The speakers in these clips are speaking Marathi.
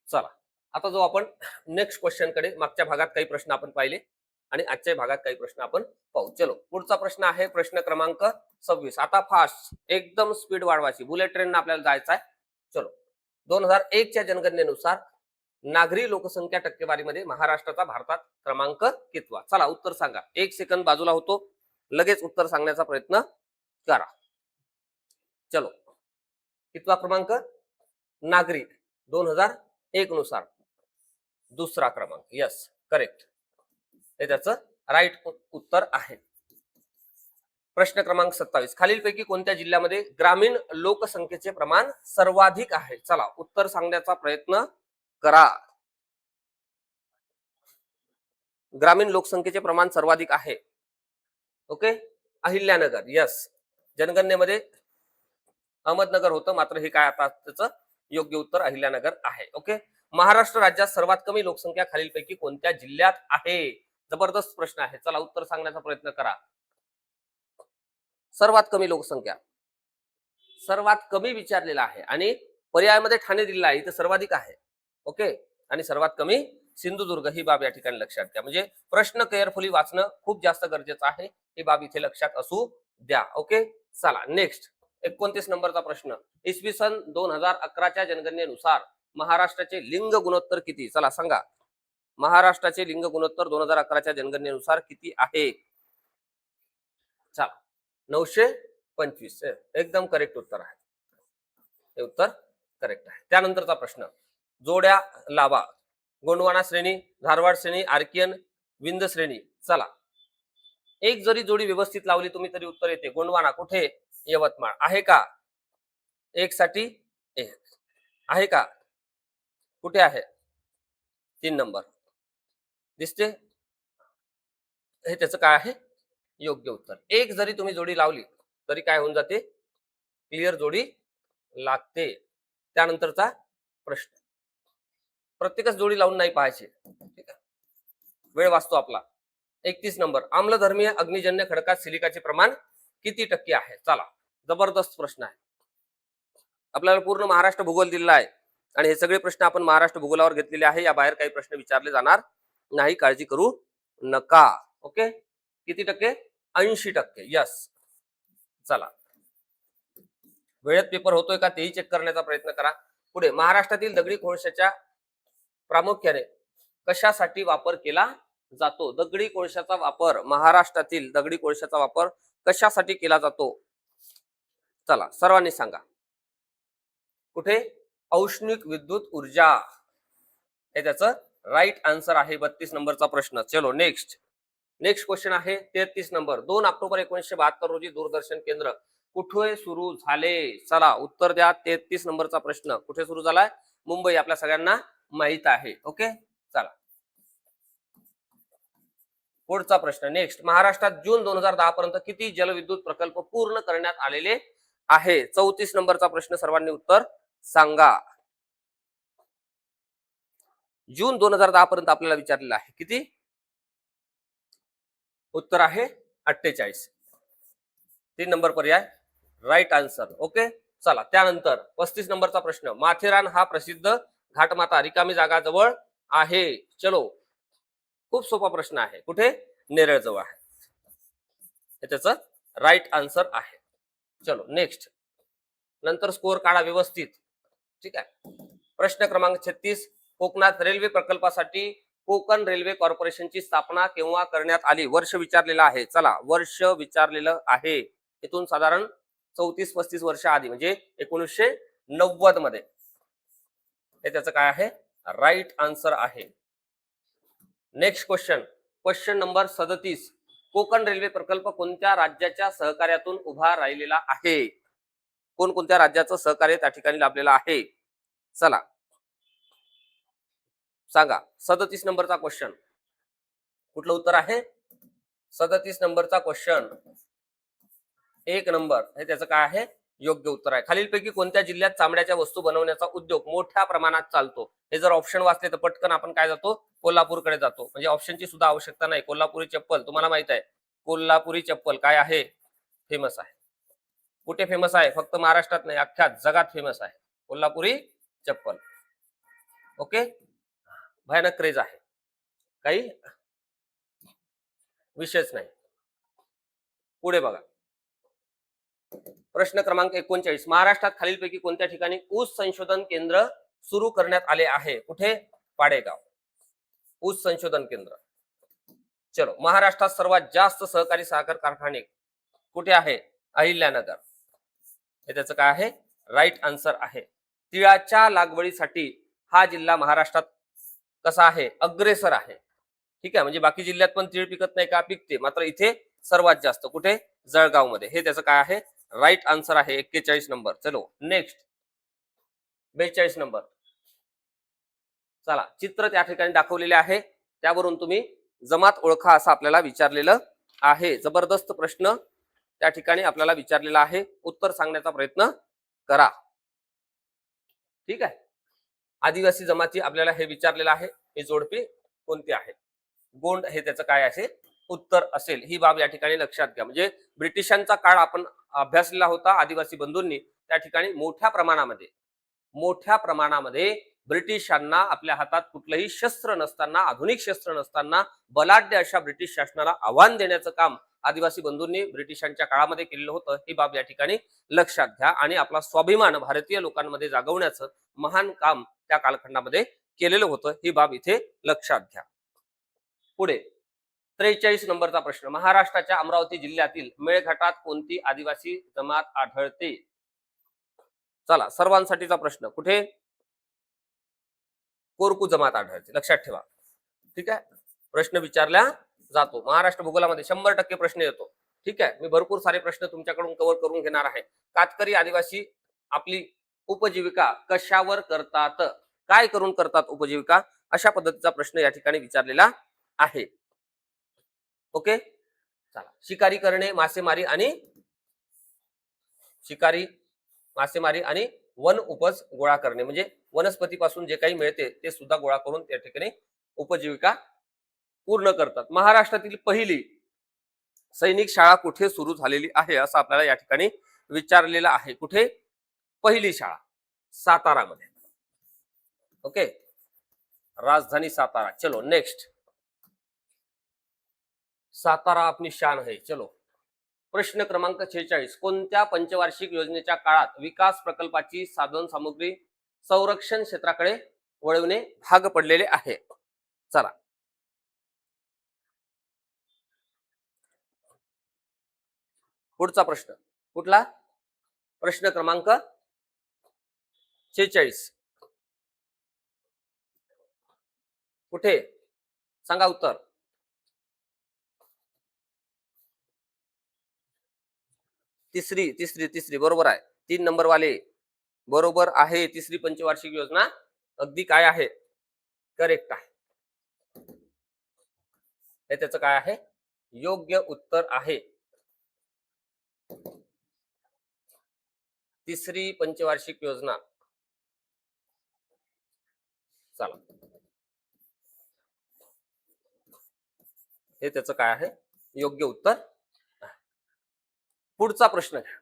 चला आता जो आपण नेक्स्ट क्वेश्चन कडे मागच्या भागात काही प्रश्न आपण पाहिले आणि आजच्या भागात काही प्रश्न आपण पाहू. चलो पुढचा प्रश्न आहे प्रश्न क्रमांक 26. आता फास्ट एकदम स्पीड वाढवायची, बुलेट ट्रेन आपल्याला जायचं आहे. चलो 2001 च्या जनगणनेनुसार नागरी लोकसंख्या टक्केवारीमध्ये महाराष्ट्राचा भारतात क्रमांक कितवा? चला उत्तर सांगा. 1 सेकंद बाजूला होतो, लगेच उत्तर सांगण्याचा प्रयत्न करा. चलो कितवा क्रमांक? नागरी 2001 नुसार दुसरा क्रमांक. यस करेक्ट, हे त्याचं राईट उत्तर आहे. प्रश्न क्रमांक 27. खालीलपैकी कोणत्या जिल्ह्यामध्ये ग्रामीण लोकसंख्येचे प्रमाण सर्वाधिक आहे? चला उत्तर सांगण्याचा प्रयत्न करा. ग्रामीण लोकसंख्येचे प्रमाण सर्वाधिक आहे. ओके, अहिल्यानगर. यस, जनगणनेमध्ये अहमदनगर होतं, मात्र हे काय आता त्याचं योग्य उत्तर अहिल्यानगर आहे. ओके, महाराष्ट्र राज्यात सर्वात कमी लोकसंख्या खालीलपैकी कोणत्या जिल्ह्यात आहे? जबरदस्त प्रश्न आहे. चला उत्तर सांगण्याचा प्रयत्न करा. सर्वात कमी लोकसंख्या, सर्वात कमी विचारलेला आहे आणि पर्यायामध्ये ठाणे दिलेला आहे, इथे सर्वाधिक आहे. ओके, आणि सर्वात कमी सिंधुदुर्ग, ही बाब या ठिकाणी लक्षात घ्या. म्हणजे प्रश्न केअरफुली वाचणं खूप जास्त गरजेचं आहे, ही बाब इथे लक्षात असू द्या. ओके, चला नेक्स्ट 29 नंबरचा प्रश्न. इसवी सन 2011च्या जनगणनेनुसार महाराष्ट्राचे लिंग गुणोत्तर किती? चला सांगा. महाराष्ट्राचे लिंग गुणोत्तर 2011च्या जनगणनेनुसार किती आहे? चला 925. एकदम करेक्ट उत्तर आहे, हे उत्तर करेक्ट आहे. त्यानंतरचा प्रश्न. जोड्या लावा. गोंडवाना श्रेणी, धारवाड श्रेणी, आर्कियन, विंद श्रेणी. चला एक जरी जोडी व्यवस्थित लावली तुम्ही तरी उत्तर येते. गोंडवाना कुठे? यवतमाळ. आहे का? एक साठी एक आहे का? कुठे आहे? 3 नंबर दिसते, हे त्याचं काय आहे? योग्य उत्तर. एक जरी तुम्ही जोडी लावली तरी काय होऊन जाते? क्लिअर जोडी लागते. त्यानंतरचा प्रश्न. प्रत्येकच जोडी लावून नाही पाहायची, ठीक आहे, वेळ वाचतो आपला. 31 नंबर. आम्लधर्मीय अग्निजन्य खडकात सिलिकाचे प्रमाण किती टक्के आहे? चला जबरदस्त प्रश्न आहे. आपल्याला पूर्ण महाराष्ट्र भूगोल दिलेला आहे आणि हे सगळे प्रश्न आपण महाराष्ट्र भूगोलावर घेतलेले आहे. या बाहेर काही प्रश्न विचारले जाणार नाही, काळजी करू नका. ओके, किती टक्के? 80%. यस. चला वेळेत पेपर होतोय का तेही चेक करण्याचा प्रयत्न करा. पुढे. महाराष्ट्रातील दगडी कोळशाच्या प्रामुख्याने कशासाठी वापर केला जातो? दगडी कोळशाचा वापर, महाराष्ट्रातील दगडी कोळशाचा वापर कशासाठी केला जातो? चला सर्वांनी सांगा. कुठे? औष्णिक विद्युत ऊर्जा, हे त्याचं राईट आन्सर आहे. 32 नंबरचा प्रश्न. चलो नेक्स्ट क्वेश्चन आहे 33 नंबर. 2 ऑक्टोबर 1972 रोजी दूरदर्शन केंद्र कुठे सुरू झाले? चला उत्तर द्या. 33 नंबरचा प्रश्न. कुठे सुरू झालाय? मुंबई, आपल्या सगळ्यांना माहित आहे. ओके, चला पुढचा प्रश्न. नेक्स्ट. महाराष्ट्रात जून 2010 पर्यंत किती जलविद्युत प्रकल्प पूर्ण करण्यात आलेले आहे? 34 नंबरचा प्रश्न. सर्वांनी उत्तर सांगा. जून 2010 पर्यंत आपल्याला विचारलेला आहे. किती? उत्तर आहे 48. 3 नंबर पर्याय राईट आन्सर. ओके, चला त्यानंतर 35 नंबरचा प्रश्न. माथेरान हा प्रसिद्ध घाटमाता रिकामी जागा जवळ आहे. चलो खूप सोपा प्रश्न आहे. कुठे? नेरळ जवळ आहे, हे त्याचं राईट आन्सर आहे. चलो नेक्स्ट. नंतर स्कोर काढा व्यवस्थित, ठीक आहे. प्रश्न क्रमांक 36. कोकणात रेल्वे प्रकल्पासाठी कोकण रेल्वे कॉर्पोरेशनची स्थापना केव्हा करण्यात आली? वर्ष विचारलेलं आहे. चला वर्ष विचारलेलं आहे. इथून साधारण 34-35 वर्ष आधी, म्हणजे 1990 मध्ये, हे त्याचं काय आहे? राईट आन्सर आहे. Next question number 37. Konkan railway प्रकल्प कोणत्या राज्याच्या सहकार्यातून उभा राहिलेला आहे? कोणत्या राज्याचं सहकार्य त्या ठिकाणी लाभलेलं आहे? चला सांगा. 37 नंबरचा क्वेश्चन. कुठलं उत्तर आहे? 37 नंबरचा क्वेश्चन 1 नंबर, हे त्याचं काय आहे? योग्य उत्तर आहे. खालीलपैकी कोणत्या जिल्ह्यात चामड्याच्या वस्तू बनवण्याचा उद्योग मोठ्या प्रमाणात चालतो? हे जर ऑप्शन वाचले तर पटकन आपण काय जातो? कोल्हापूरकडे जातो. म्हणजे ऑप्शनची सुद्धा आवश्यकता नाही. कोल्हापुरी चप्पल तुम्हाला माहित आहे. कोल्हापुरी चप्पल काय आहे? फेमस आहे. कुठे फेमस आहे? फक्त महाराष्ट्रात नाही, अख्ख्या जगात फेमस आहे कोल्हापुरी चप्पल. ओके, भयानक क्रेज आहे, काही विषयच नाही. पुढे बघा, प्रश्न क्रमांक 39, महाराष्ट्रात खालीलपैकी कोणत्या ठिकाणी ऊस संशोधन केंद्र सुरू करण्यात आले आहे? कुठे? पाडेगाव, ऊस संशोधन केंद्र. चलो, महाराष्ट्रात सर्वात जास्त सहकारी साखर कारखाने कुठे आहे? अहिल्यानगर. हे त्याचं काय आहे? राईट आन्सर आहे. तिळाच्या लागवडीसाठी हा जिल्हा महाराष्ट्रात कसा आहे? अग्रेसर आहे. ठीक आहे, म्हणजे बाकी जिल्ह्यात पण तीळ पिकत नाही का? पिकते, मात्र इथे सर्वात जास्त. कुठे? जळगाव मध्ये. हे त्याचं काय आहे? राईट आन्सर आहे. 41 नंबर. चलो नेक्स्ट, 42 नंबर. चला, चित्र त्या ठिकाणी दाखवलेले आहे, त्यावरून तुम्ही जमात ओळखा असं आपल्याला विचारलेलं आहे. जबरदस्त प्रश्न त्या ठिकाणी आपल्याला विचारलेला आहे, उत्तर सांगण्याचा प्रयत्न करा. ठीक आहे, आदिवासी जमाती आपल्याला हे विचारलेलं आहे, हे जोडपी कोणती आहे? गोंड हे त्याचं काय असेल? उत्तर असेल. ही बाब या ठिकाणी लक्षात घ्या. म्हणजे ब्रिटिशांचा काळ आपण अभ्यासलेला होता आदिवासी बंधूंनी. त्या ठिकाणी मोठ्या प्रमाणामध्ये ब्रिटिशांना आपल्या हातात कुठलंही शस्त्र नसताना, आधुनिक शस्त्र नसताना बलाढ्य अशा ब्रिटिश शासनाला आव्हान देण्याचं काम आदिवासी बंधूंनी ब्रिटिशांच्या काळामध्ये केलेलं होतं. ही बाब या ठिकाणी लक्षात घ्या. आणि आपला स्वाभिमान भारतीय लोकांमध्ये जागवण्याचं महान काम त्या कालखंडामध्ये केलेलं होतं. ही बाब इथे लक्षात घ्या. पुढे 43 नंबरचा प्रश्न, महाराष्ट्राच्या अमरावती जिल्ह्यातील मेळघाटात कोणती आदिवासी जमात आढळते? चला, सर्वांसाठीचा प्रश्न. कुठे? कोरकू जमात आढळते, लक्षात ठेवा. ठीक आहे, प्रश्न विचारला जातो. महाराष्ट्र भूगोलामध्ये 100% प्रश्न येतो. ठीक आहे, मी भरपूर सारे प्रश्न तुमच्याकडून कव्हर करून घेणार आहे. कातकरी आदिवासी आपली उपजीविका कशावर करतात? काय करून करतात उपजीविका? अशा पद्धतीचा प्रश्न या ठिकाणी विचारलेला आहे. ओके, चला, शिकारी करणे, मासेमारी आणि वन उपज गोळा करणे, म्हणजे वनस्पतीपासून जे काही मिळते ते सुद्धा गोळा करून त्या ठिकाणी उपजीविका पूर्ण करतात. महाराष्ट्रातील पहिली सैनिक शाळा कुठे सुरू झालेली आहे असं आपल्याला या ठिकाणी विचारलेलं आहे. कुठे? पहिली शाळा सातारामध्ये. ओके, राजधानी सातारा. चलो नेक्स्ट, सातारा अपनी शान है. चलो, प्रश्न क्रमांक 46, कोणत्या पंचवार्षिक योजनेच्या काळात विकास प्रकल्पाची साधन सामुग्री संरक्षण क्षेत्राकडे वळवणे भाग पडलेले आहे? चला, पुढचा प्रश्न कुठला? प्रश्न क्रमांक 46. कुठे? सांगा उत्तर. तिसरी बरोबर आहे. 3 नंबर वाले बरोबर आहे. तिसरी पंचवार्षिक योजना अगदी काय आहे? करेक्ट आहे. हे त्याचं काय आहे? योग्य उत्तर आहे. तिसरी पंचवार्षिक योजना. चला, हे त्याचं काय आहे? योग्य उत्तर. पुढचा प्रश्न घ्या.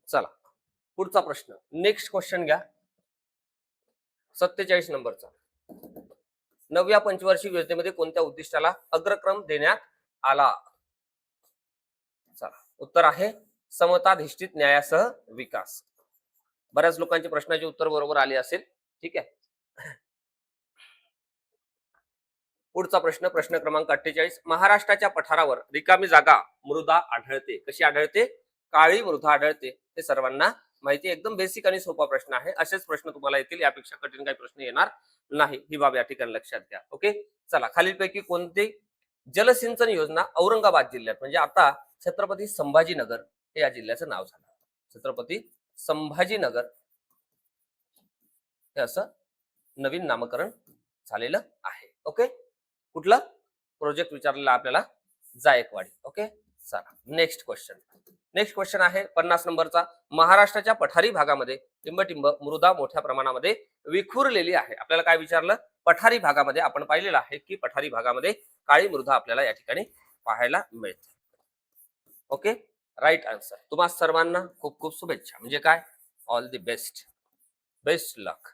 चला, पुढचा प्रश्न, नेक्स्ट क्वेश्चन घ्या. 47 नंबरचा. 9व्या पंचवार्षिक योजनेमध्ये कोणत्या उद्दिष्टाला अग्रक्रम देण्यात आला? चला, उत्तर आहे समताधिष्ठित न्यायासह विकास. बऱ्याच लोकांची प्रश्नाची उत्तर बरोबर आली असेल. ठीक आहे, पुढचा प्रश्न, प्रश्न क्रमांक 48, महाराष्ट्राच्या पठारावर रिकामी जागा मृदा आढळते. कशी आढळते? काळी मृदा आढळते. हे सर्वांना माहिती आहे. एकदम बेसिक आणि सोपा प्रश्न आहे. असेच प्रश्न तुम्हाला येतील, यापेक्षा कठीण काही प्रश्न येणार नाही. ही बाब या ठिकाणी लक्षात घ्या. ओके, चला, खालीलपैकी कोणती जलसिंचन योजना औरंगाबाद जिल्ह्यात, म्हणजे आता छत्रपती संभाजीनगर हे या जिल्ह्याचं नाव झालं. छत्रपती संभाजीनगर हे असं नवीन नामकरण झालेलं आहे. ओके, कुठलं प्रोजेक्ट विचारलेला आपल्याला जायकवाडी. ओके, चला नेक्स्ट क्वेश्चन आहे 50 नंबरचा. महाराष्ट्राच्या पठारी भागामध्ये टिंबटिंब मृदा मोठ्या प्रमाणामध्ये विखुरलेली आहे. आपल्याला काय विचारलं? पठारी भागामध्ये आपण पाहिलेलं आहे की पठारी भागामध्ये काळी मृदा आपल्याला या ठिकाणी पाहायला मिळते. Okay, right answer. तुम्हा सर्वांना खूप खूप शुभेच्छा. म्हणजे काय? All the best, best luck.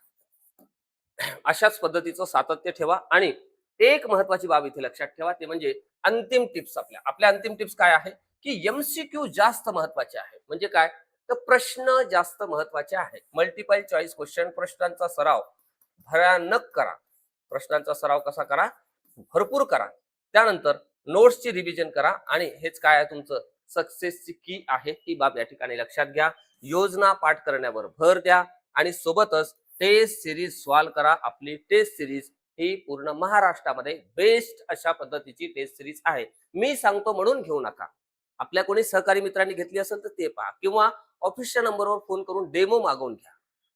अशाच पद्धतीचं सातत्य ठेवा. आणि एक महत्वाची बाब इथे लक्षात ठेवा, ते म्हणजे अंतिम टिप्स. आपल्या अंतिम टिप्स काय आहे की एमसीक्यू जास्त महत्वाचे आहे. म्हणजे काय? तर प्रश्न जास्त महत्वाचे आहे. मल्टिपल चॉईस क्वेश्चन, प्रश्नांचा सराव भयानक करा. प्रश्नांचा सराव कसा करा? भरपूर करा. त्यानंतर नोट्सची रिव्हिजन करा. आणि हेच काय आहे? तुमचं सक्सेसची की आहे. ही बाब या ठिकाणी लक्षात घ्या. योजना पाठ करण्यावर भर द्या आणि सोबतच टेस्ट सिरीज सॉल्व करा. आपली टेस्ट सिरीज ही पूर्ण महाराष्ट्रामध्ये बेस्ट अशा पद्धतीची टेस्ट सिरीज आहे. मी सांगतो म्हणून घेऊ नका. आपल्या कोणी सहकारी मित्रांनी घेतली असेल तर ते पहा, किंवा ऑफिसच्या नंबरवर फोन करून डेमो मागवून घ्या.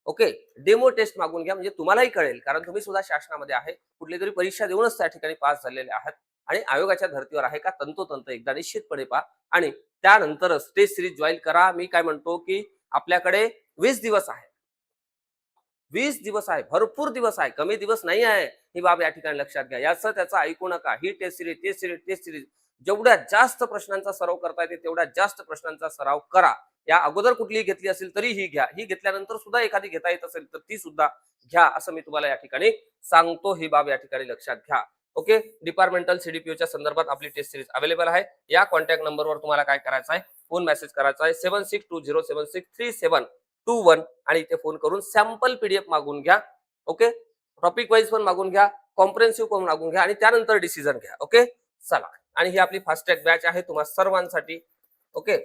ओके, डेमो टेस्ट मागून घ्या. म्हणजे तुम्हालाही कळेल, कारण तुम्ही सुद्धा शासनामध्ये आहे, कुठली तरी परीक्षा देऊनच त्या ठिकाणी पास झालेले आहात आणि आयोगाच्या धर्तीवर आहे का तंतोतंत एकदा निश्चितपणे पहा. आणि त्यानंतरच टेस्ट सिरीज जॉईन करा. मी काय म्हणतो की आपल्याकडे 20 दिवस आहे. 20 दिवस आहे, भरपूर दिवस आहे, कमी दिवस नाही आहे. ही बाब या ठिकाणी लक्षात घ्या. याचं त्याचं ऐकू नका. ही टेस्ट सिरीज जेवढ्या जास्त प्रश्नांचा सराव करता येते तेवढ्या जास्त प्रश्नांचा सराव करा. या अगोदर कुठलीही घेतली असेल तरी ही घ्या. ही घेतल्यानंतर सुद्धा एखादी घेता येत असेल तर ती सुद्धा घ्या, असं मी तुम्हाला या ठिकाणी सांगतो. ही बाब या ठिकाणी लक्षात घ्या. ओके, डिपार्टमेंटल सीडीपीओच्या संदर्भात आपली टेस्ट सिरीज अवेलेबल आहे. या कॉन्टॅक्ट नंबरवर तुम्हाला काय करायचं आहे? फोन मेसेज करायचा आहे 7620763721 आणि इथे फोन करून सॅम्पल पीडीएफ मागून घ्या. ओके, टॉपिक वाईज पण मागून घ्या, कॉम्प्रिहेन्सिव्ह पण मागून घ्या आणि त्यानंतर डिसिजन घ्या. ओके, चला. आणि ही आपली फास्ट ट्रॅक बॅच आहे तुम्हा सर्वांसाठी. ओके,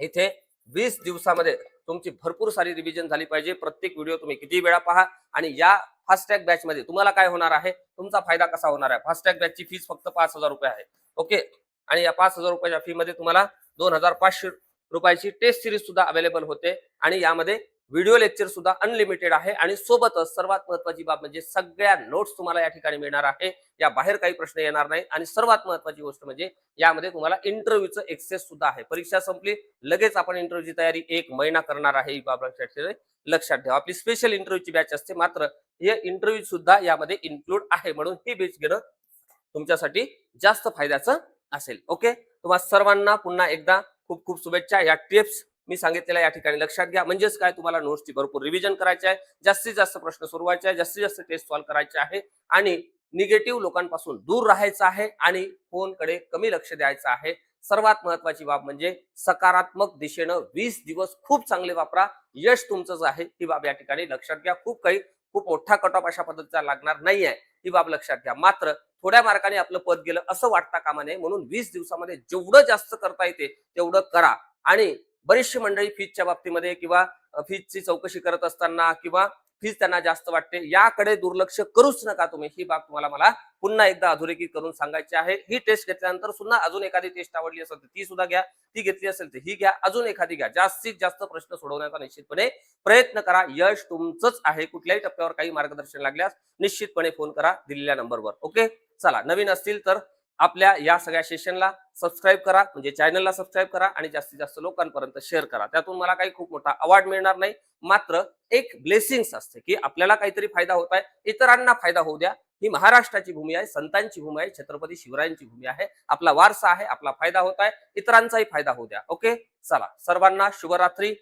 इथे 20 दिवसामध्ये तुमची भरपूर सारी रिव्हिजन झाली पाहिजे. प्रत्येक व्हिडिओ तुम्ही किती वेळा पहा. आणि या फास्ट ट्रॅक बॅच मध्ये तुम्हाला काय होणार आहे? तुमचा फायदा कसा होणार आहे? फास्ट ट्रॅक बॅचची फीस फक्त 5,000 रुपये आहे. ओके, आणि या 5,000 रुपयाच्या फी मध्ये तुम्हाला 2,500 रुपयाची टेस्ट सिरीज सुद्धा अवेलेबल होते. आणि यामध्ये व्हिडिओ लेक्चर सुद्धा अनलिमिटेड आहे. आणि सोबतच सर्वात महत्वाची बाब म्हणजे सगळ्या नोट्स तुम्हाला या ठिकाणी मिळणार आहे. या बाहेर काही प्रश्न येणार नाही. आणि सर्वात महत्वाची गोष्ट म्हणजे यामध्ये तुम्हाला इंटरव्ह्यूचं एक्सेस सुद्धा आहे. परीक्षा संपली लगेच आपण इंटरव्ह्यूची तयारी 1 महिना करणार आहे. ही बाब लक्षात ठेवा. आपली स्पेशल इंटरव्ह्यूची बॅच असते, मात्र हे इंटरव्ह्यू सुद्धा यामध्ये इन्क्लूड आहे. म्हणून ही बॅच घेणं तुमच्यासाठी जास्त फायद्याचं असेल. ओके, तुम्हा सर्वांना पुन्हा एकदा खूप खूप शुभेच्छा. या टिप्स मी सांगितलेल्या या ठिकाणी लक्षात घ्या. म्हणजेच काय? तुम्हाला नोट्सची भरपूर रिव्हिजन करायची आहे, जास्तीत जास्त प्रश्न सोडवायचे आहे, जास्तीत जास्त टेस्ट सॉल्व करायचे आहे आणि निगेटिव्ह लोकांपासून दूर राहायचं आहे आणि फोनकडे कमी लक्ष द्यायचं आहे. सर्वात महत्वाची बाब म्हणजे सकारात्मक दिशेनं 20 दिवस खूप चांगले वापरा. यश तुमचंच आहे. ही बाब या ठिकाणी लक्षात घ्या. खूप मोठा कट ऑफ अशा पद्धतीचा लागणार नाहीये. ही बाब लक्षात घ्या. मात्र थोड्या मार्काने आपलं पद गेलं असं वाटता कामा नये. म्हणून 20 दिवसामध्ये जेवढं जास्त करता येते तेवढं करा. आणि बरीचशी मंडळी फीजच्या बाबतीमध्ये किंवा फीजची चौकशी करत असताना किंवा फीज त्यांना जास्त वाटते, याकडे दुर्लक्ष करूच नका तुम्ही. ही बाब तुम्हाला मला पुन्हा एकदा अधोरेखित करून सांगायची आहे. ही टेस्ट घेतल्यानंतर सुद्धा अजून एखादी टेस्ट आवडली असेल तर ती सुद्धा घ्या. ती घेतली असेल तर ही घ्या. अजून एखादी घ्या. जास्तीत जास्त प्रश्न सोडवण्याचा निश्चितपणे प्रयत्न करा. यश तुमचंच आहे. कुठल्याही टप्प्यावर काही मार्गदर्शन लागल्यास निश्चितपणे फोन करा दिलेल्या नंबरवर. ओके, चला. नवीन असतील तर आपल्या या सगळ्या सेशनला सबस्क्राईब करा, म्हणजे चॅनलला सबस्क्राईब करा आणि जास्तीत जास्त लोकांपर्यंत शेअर करा. त्यातून मला काही खूप मोठा अवॉर्ड मिळणार नाही, मात्र एक ब्लेसिंग्स असते की आपल्याला काहीतरी फायदा होत आहे, इतरांना फायदा होऊ द्या. ही महाराष्ट्राची भूमी आहे, संतांची भूमी आहे, छत्रपती शिवरायांची भूमी आहे. आपला वारसा आहे, आपला फायदा होत आहे, इतरांचाही फायदा होऊ द्या. ओके, चला. सर्वांना शुभरात्री.